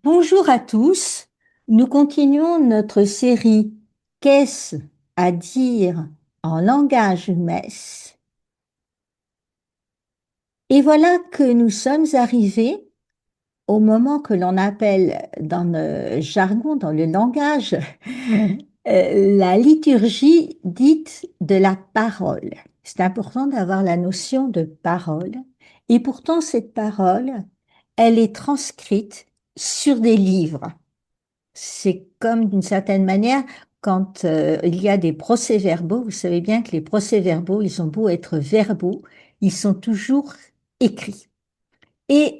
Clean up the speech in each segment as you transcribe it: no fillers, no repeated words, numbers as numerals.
Bonjour à tous, nous continuons notre série Qu'est-ce à dire en langage messe? Et voilà que nous sommes arrivés au moment que l'on appelle dans le jargon, dans le langage, la liturgie dite de la parole. C'est important d'avoir la notion de parole. Et pourtant, cette parole, elle est transcrite sur des livres. C'est comme d'une certaine manière, quand il y a des procès-verbaux, vous savez bien que les procès-verbaux, ils ont beau être verbaux, ils sont toujours écrits. Et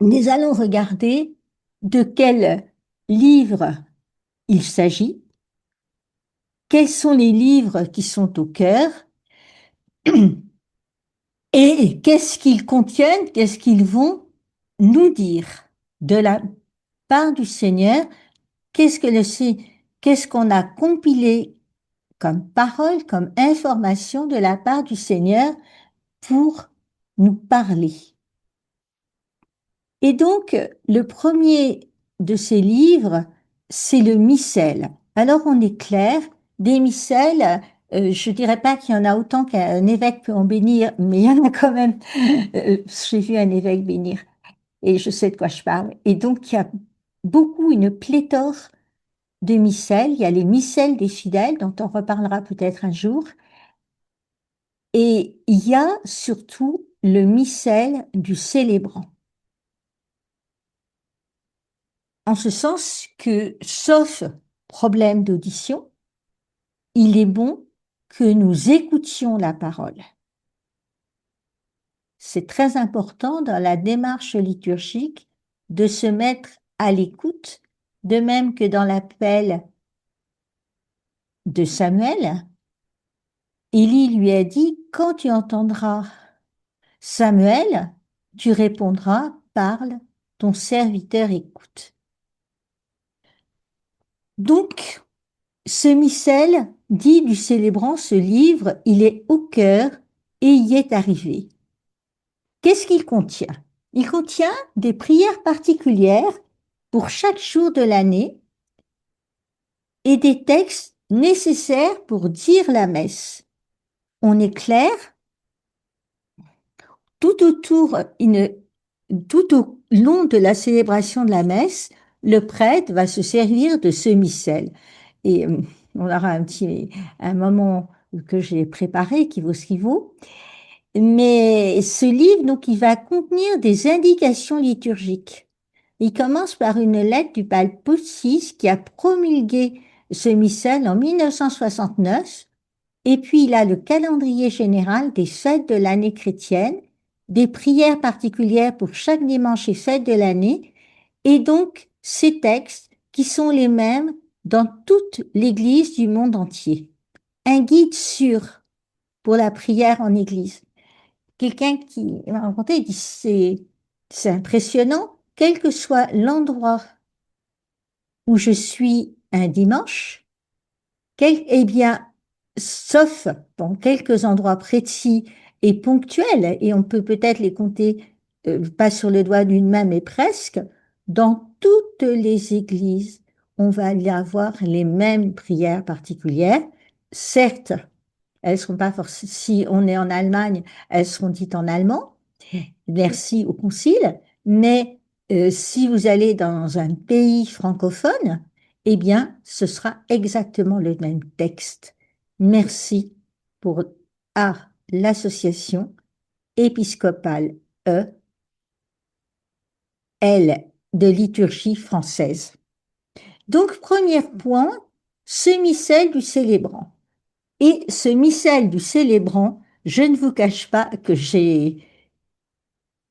nous allons regarder de quel livre il s'agit, quels sont les livres qui sont au cœur, et qu'est-ce qu'ils contiennent, qu'est-ce qu'ils vont nous dire de la part du Seigneur, qu'est-ce qu'on a compilé comme parole, comme information de la part du Seigneur pour nous parler. Et donc, le premier de ces livres, c'est le missel. Alors, on est clair, des missels, je dirais pas qu'il y en a autant qu'un évêque peut en bénir, mais il y en a quand même. J'ai vu un évêque bénir et je sais de quoi je parle. Et donc, il y a beaucoup, une pléthore de missels. Il y a les missels des fidèles, dont on reparlera peut-être un jour. Et il y a surtout le missel du célébrant. En ce sens que, sauf problème d'audition, il est bon que nous écoutions la parole. C'est très important dans la démarche liturgique de se mettre à l'écoute, de même que dans l'appel de Samuel, Élie lui a dit, quand tu entendras Samuel, tu répondras, parle, ton serviteur écoute. Donc, ce missel dit du célébrant, ce livre, il est au cœur et y est arrivé. Qu'est-ce qu'il contient? Il contient des prières particulières pour chaque jour de l'année et des textes nécessaires pour dire la messe. On est clair, tout autour, tout au long de la célébration de la messe, le prêtre va se servir de ce missel. Et on aura un moment que j'ai préparé qui vaut ce qu'il vaut. Mais ce livre, donc, il va contenir des indications liturgiques. Il commence par une lettre du pape Paul VI qui a promulgué ce missel en 1969. Et puis, il a le calendrier général des fêtes de l'année chrétienne, des prières particulières pour chaque dimanche et fête de l'année, et donc ces textes qui sont les mêmes dans toute l'Église du monde entier. Un guide sûr pour la prière en Église. Quelqu'un qui m'a raconté, il dit c'est impressionnant, quel que soit l'endroit où je suis un dimanche, eh bien, sauf dans quelques endroits précis et ponctuels, et on peut peut-être les compter pas sur le doigt d'une main, mais presque, dans toutes les églises, on va y avoir les mêmes prières particulières. Certes, elles seront pas forcément, si on est en Allemagne, elles seront dites en allemand, merci au concile, mais si vous allez dans un pays francophone, eh bien, ce sera exactement le même texte. Merci pour A, l'association épiscopale E, L, de liturgie française. Donc, premier point, ce missel du célébrant. Et ce missel du célébrant, je ne vous cache pas que j'ai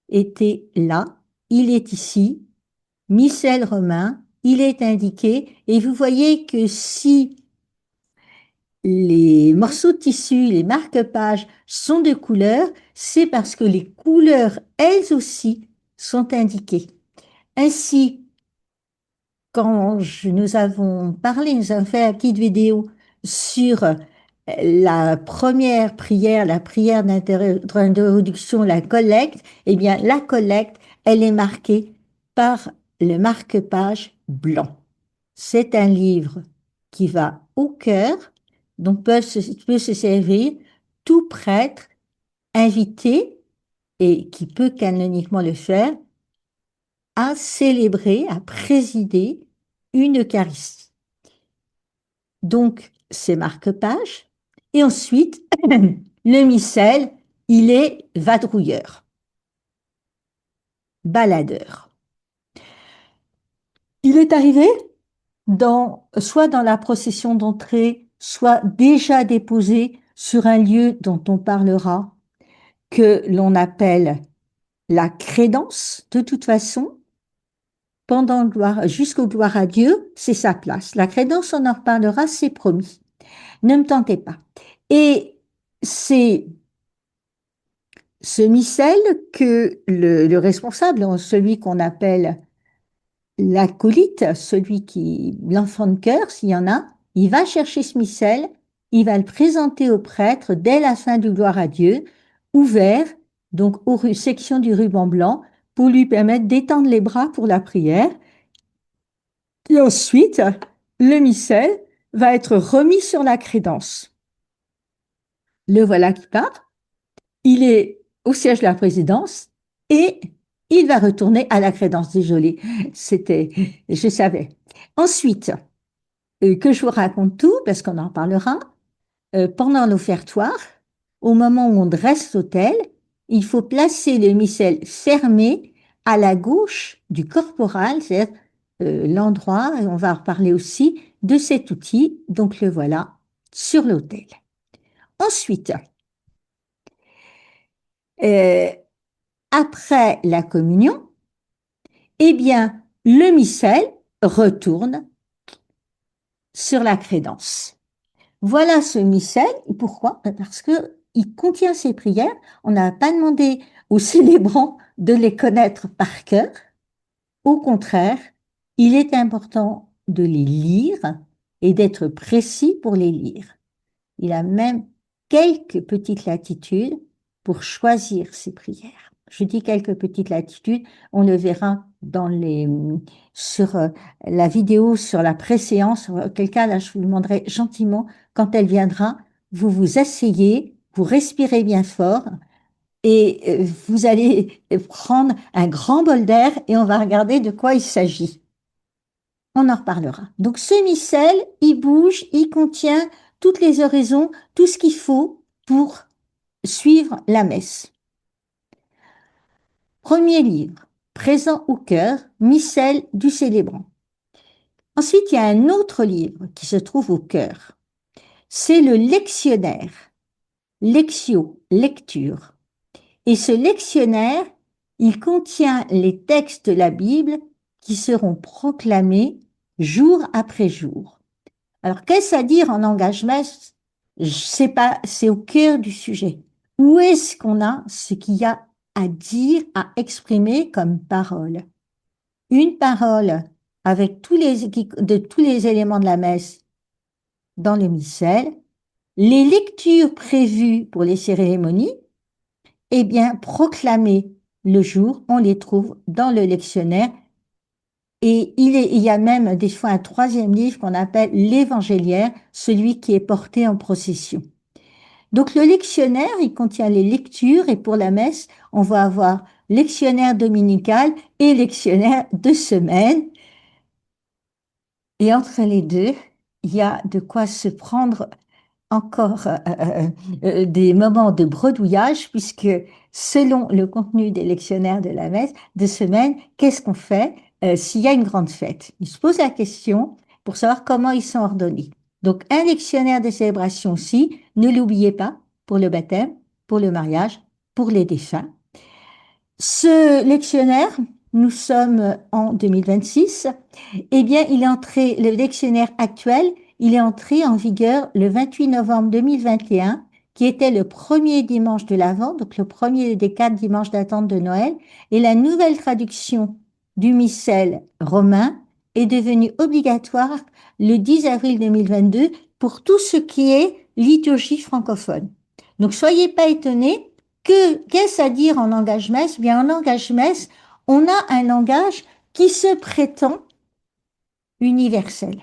été là, il est ici, missel romain, il est indiqué, et vous voyez que si les morceaux de tissu, les marque-pages sont de couleur, c'est parce que les couleurs, elles aussi, sont indiquées. Ainsi, quand nous avons parlé, nous avons fait une petite vidéo sur la première prière, la prière d'introduction, la collecte, eh bien, la collecte, elle est marquée par le marque-page blanc. C'est un livre qui va au cœur, dont peut se servir tout prêtre invité, et qui peut canoniquement le faire, à célébrer, à présider une Eucharistie. Donc, c'est marque-page. Et ensuite, le missel, il est vadrouilleur, baladeur. Il est arrivé soit dans la procession d'entrée, soit déjà déposé sur un lieu dont on parlera, que l'on appelle la crédence. De toute façon, jusqu'au gloire à Dieu, c'est sa place. La crédence, on en reparlera, c'est promis. Ne me tentez pas. Et c'est ce missel que le responsable, celui qu'on appelle l'acolyte, l'enfant de cœur, s'il y en a, il va chercher ce missel, il va le présenter au prêtre dès la fin du gloire à Dieu, ouvert, donc aux sections du ruban blanc, pour lui permettre d'étendre les bras pour la prière. Et ensuite, le missel va être remis sur la crédence. Le voilà qui part. Il est au siège de la présidence et il va retourner à la crédence. Désolé, je savais. Ensuite, que je vous raconte tout, parce qu'on en parlera, pendant l'offertoire, au moment où on dresse l'autel, il faut placer le missel fermé à la gauche du corporal, c'est-à-dire l'endroit, et on va en reparler aussi, de cet outil. Donc le voilà sur l'autel. Ensuite, euh, après la communion, eh bien, le missel retourne sur la crédence. Voilà ce missel. Pourquoi? Parce que il contient ces prières. On n'a pas demandé aux célébrants de les connaître par cœur. Au contraire, il est important de les lire et d'être précis pour les lire. Il a même quelques petites latitudes pour choisir ses prières. Je dis quelques petites latitudes, on le verra sur la vidéo sur la préséance. Auquel cas, là, je vous demanderai gentiment, quand elle viendra, vous vous asseyez, vous respirez bien fort et vous allez prendre un grand bol d'air et on va regarder de quoi il s'agit. On en reparlera. Donc ce missel, il bouge, il contient toutes les oraisons, tout ce qu'il faut pour suivre la messe. Premier livre, présent au cœur, missel du célébrant. Ensuite, il y a un autre livre qui se trouve au cœur. C'est le lectionnaire, lectio, lecture. Et ce lectionnaire, il contient les textes de la Bible qui seront proclamés jour après jour. Alors, qu'est-ce à dire en langage messe? Je sais pas, c'est au cœur du sujet. Où est-ce qu'on a ce qu'il y a à dire, à exprimer comme parole? Une parole avec tous les éléments de la messe dans le missel, les lectures prévues pour les cérémonies, eh bien, proclamées le jour, on les trouve dans le lectionnaire. Et il y a même des fois un troisième livre qu'on appelle l'évangéliaire, celui qui est porté en procession. Donc le lectionnaire, il contient les lectures et pour la messe, on va avoir lectionnaire dominical et lectionnaire de semaine. Et entre les deux, il y a de quoi se prendre encore des moments de bredouillage, puisque selon le contenu des lectionnaires de la messe de semaine, qu'est-ce qu'on fait s'il y a une grande fête? Il se pose la question pour savoir comment ils sont ordonnés. Donc, un lectionnaire de célébration aussi, ne l'oubliez pas, pour le baptême, pour le mariage, pour les défunts. Ce lectionnaire, nous sommes en 2026, eh bien, le lectionnaire actuel, il est entré en vigueur le 28 novembre 2021, qui était le premier dimanche de l'Avent, donc le premier des 4 dimanches d'attente de Noël, et la nouvelle traduction du missel romain est devenue obligatoire le 10 avril 2022 pour tout ce qui est liturgie francophone. Donc, soyez pas étonnés. Qu'est-ce à dire en langage messe? Bien, en langage messe, on a un langage qui se prétend universel.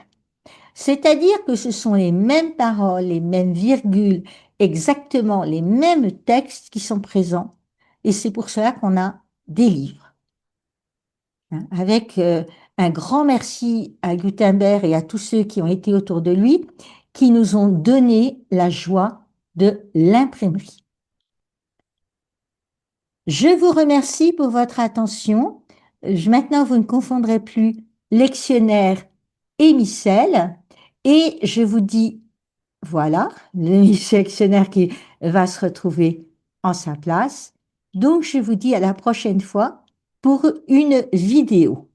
C'est-à-dire que ce sont les mêmes paroles, les mêmes virgules, exactement les mêmes textes qui sont présents. Et c'est pour cela qu'on a des livres. Hein. Avec un grand merci à Gutenberg et à tous ceux qui ont été autour de lui, qui nous ont donné la joie de l'imprimerie. Je vous remercie pour votre attention. Maintenant, vous ne confondrez plus lectionnaire et micelle. Et je vous dis, voilà, le lectionnaire qui va se retrouver en sa place. Donc, je vous dis à la prochaine fois pour une vidéo.